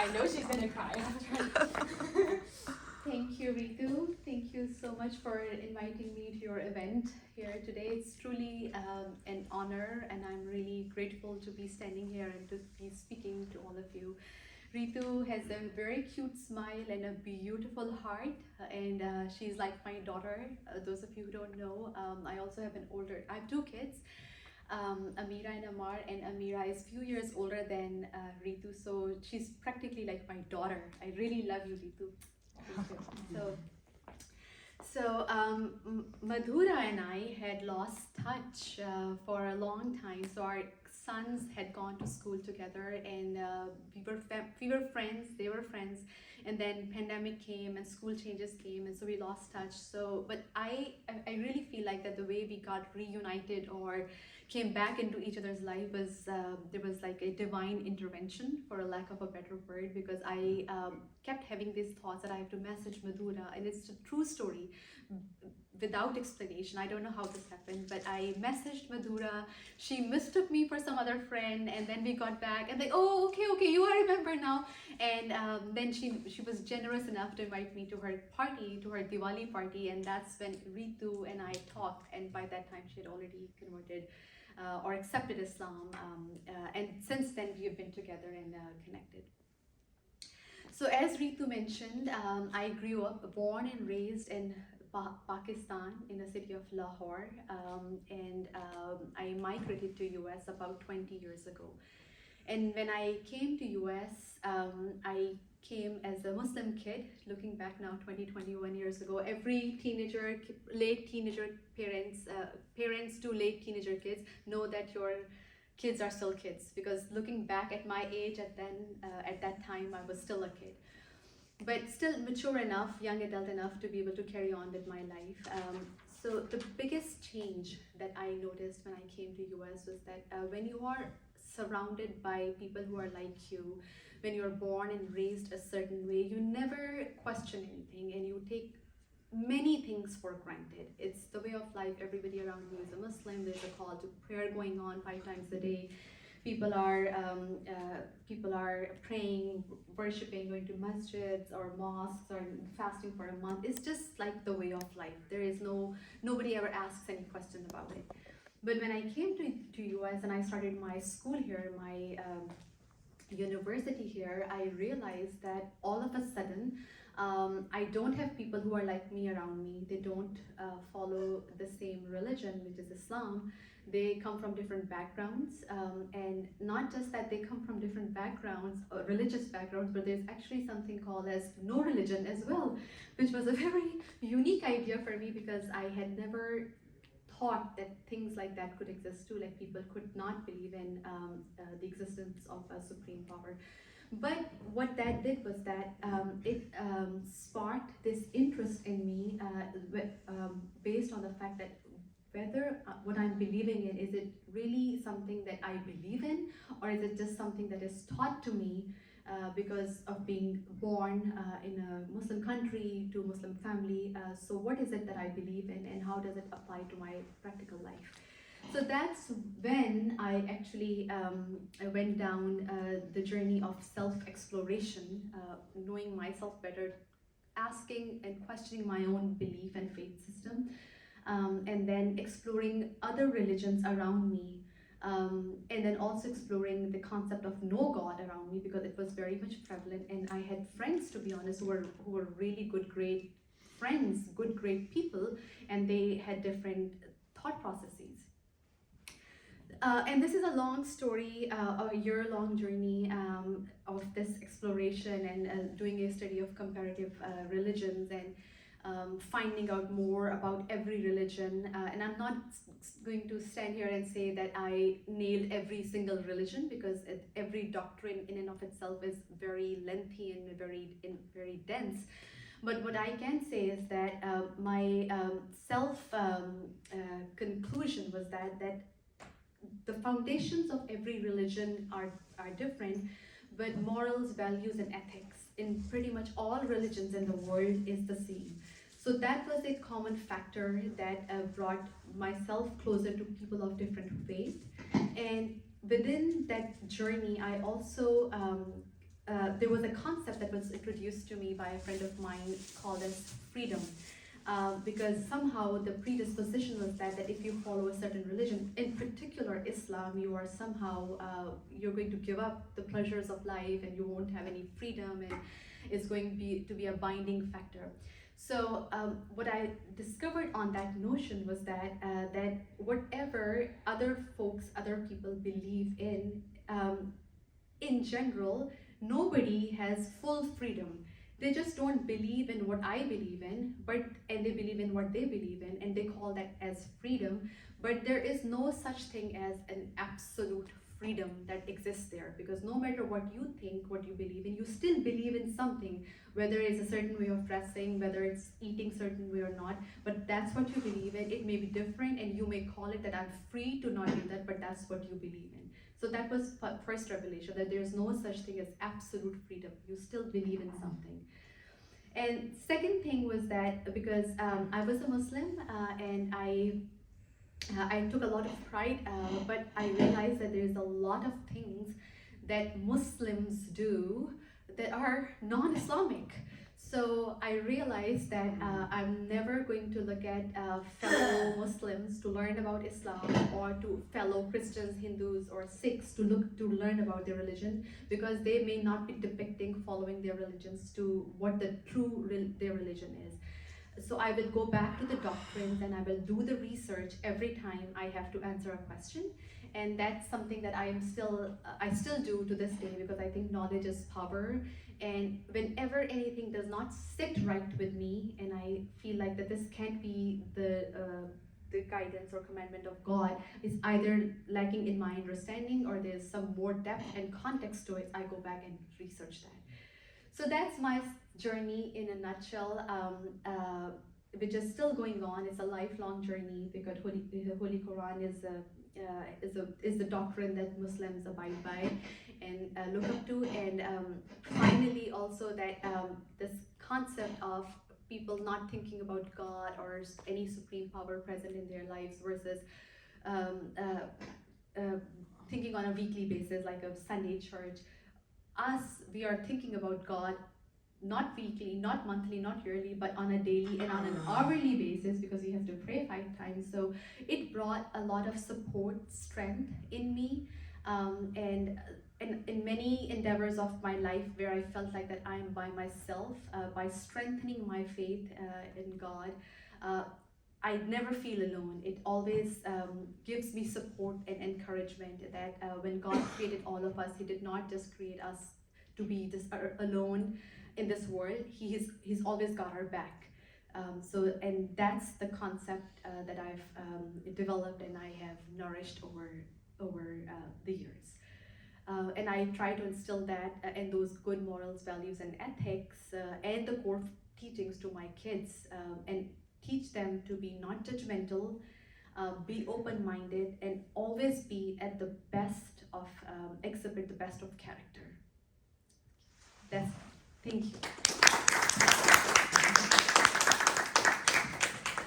I know she's gonna cry after. Thank you, Ritu. Thank you so much for inviting me to your event here today. It's truly an honor, and I'm really grateful to be standing here and to be speaking to all of you. Ritu has a very cute smile and a beautiful heart, and she's like my daughter. Those of you who don't know, I also have I have two kids, Amira and Amar, and Amira is few years older than Ritu, so she's practically like my daughter. I really love you, Ritu. Thank you. So Madhura and I had lost touch for a long time. So our sons had gone to school together, and we were friends. They were friends, and then pandemic came and school changes came, and so we lost touch. So, but I really feel like that the way we got reunited or came back into each other's life was there was like a divine intervention, for a lack of a better word, because I kept having these thoughts that I have to message Madhura, and it's a true story without explanation. I don't know how this happened, but I messaged Madhura. She mistook me for some other friend, and then we got back and oh, okay, you I remember now. And then she was generous enough to invite me to her party, to her Diwali party, and that's when Ritu and I talked. And by that time, she had already converted or accepted Islam, and since then we have been together and connected. So as Ritu mentioned, I grew up, born and raised in Pakistan, in the city of Lahore, and I migrated to US about 20 years ago. And when I came to US, I came as a Muslim kid. Looking back now, 21 years ago, every teenager, late teenager parents to late teenager kids know that your kids are still kids, because looking back at my age at that time, I was still a kid, but still mature enough, young adult enough to be able to carry on with my life. So the biggest change that I noticed when I came to US was that when you are surrounded by people who are like you, when you're born and raised a certain way, you never question anything and you take many things for granted. It's the way of life. Everybody around you is a Muslim. There's a call to prayer going on 5 times a day. People are praying, worshiping, going to masjids or mosques, or fasting for a month. It's just like the way of life. There is nobody ever asks any question about it. But when I came to US and I started my school here, my university here, I realized that all of a sudden I don't have people who are like me around me. They don't follow the same religion, which is Islam. They come from different backgrounds, and not just that they come from different backgrounds, or religious backgrounds, but there's actually something called as no religion as well, which was a very unique idea for me, because I had never thought that things like that could exist too, like people could not believe in the existence of a supreme power. But what that did was that it sparked this interest in me, based on the fact that whether what I'm believing in, is it really something that I believe in, or is it just something that is taught to me because of being born in a Muslim country, to a Muslim family. So what is it that I believe in, and how does it apply to my practical life? So that's when I actually I went down the journey of self-exploration, knowing myself better, asking and questioning my own belief and faith system, and then exploring other religions around me, and then also exploring the concept of no God around me, because it was very much prevalent. And I had friends, to be honest, who were really good, great friends, good, great people, and they had different thought processes. And this is a long story, a year-long journey of this exploration and doing a study of comparative religions, and finding out more about every religion. And I'm not going to stand here and say that I nailed every single religion, because every doctrine in and of itself is very lengthy and very dense. But what I can say is that my conclusion was that the foundations of every religion are different, but morals, values, and ethics in pretty much all religions in the world is the same. So that was a common factor that brought myself closer to people of different faith. And within that journey, I also there was a concept that was introduced to me by a friend of mine called as freedom. Because somehow the predisposition was that if you follow a certain religion, in particular Islam, you are somehow, you're going to give up the pleasures of life and you won't have any freedom, and it's going to be a binding factor. So what I discovered on that notion was that whatever other folks, other people believe in general, nobody has full freedom. They just don't believe in what I believe in, and they believe in what they believe in, and they call that as freedom. But there is no such thing as an absolute freedom that exists there, because no matter what you think, what you believe in, you still believe in something, whether it's a certain way of dressing, whether it's eating certain way or not, but that's what you believe in. It may be different, and you may call it that I'm free to not do that, but that's what you believe in. So that was first revelation, that there's no such thing as absolute freedom. You still believe in something. And second thing was that because I was a Muslim, and I took a lot of pride, but I realized that there's a lot of things that Muslims do that are non-Islamic. So I realized that I'm never going to look at fellow Muslims to learn about Islam, or to fellow Christians, Hindus, or Sikhs to learn about their religion, because they may not be depicting following their religions to what the their religion is. So I will go back to the doctrines and I will do the research every time I have to answer a question. And that's something that I still do to this day, because I think knowledge is power. And whenever anything does not sit right with me, and I feel like that this can't be the guidance or commandment of God, is either lacking in my understanding or there's some more depth and context to it, I go back and research that. So that's my journey in a nutshell, which is still going on. It's a lifelong journey, because the Holy Quran is the doctrine that Muslims abide by and look up to. And finally, also that this concept of people not thinking about God or any supreme power present in their lives versus thinking on a weekly basis, like a Sunday church. We are thinking about God not weekly, not monthly, not yearly, but on a daily and on an hourly basis, because we have to pray 5 times. So it brought a lot of support, strength in me, and in many endeavors of my life where I felt like that I am by myself, by strengthening my faith in God, I never feel alone. It always gives me support and encouragement that when God created all of us, He did not just create us to be just alone in this world. He's always got our back. And that's the concept that I've developed and I have nourished over the years. And I try to instill that and those good morals, values, and ethics, and the core teachings to my kids, and teach them to be not judgmental, be open-minded, and always be at the best of, exhibit the best of character. Thank you.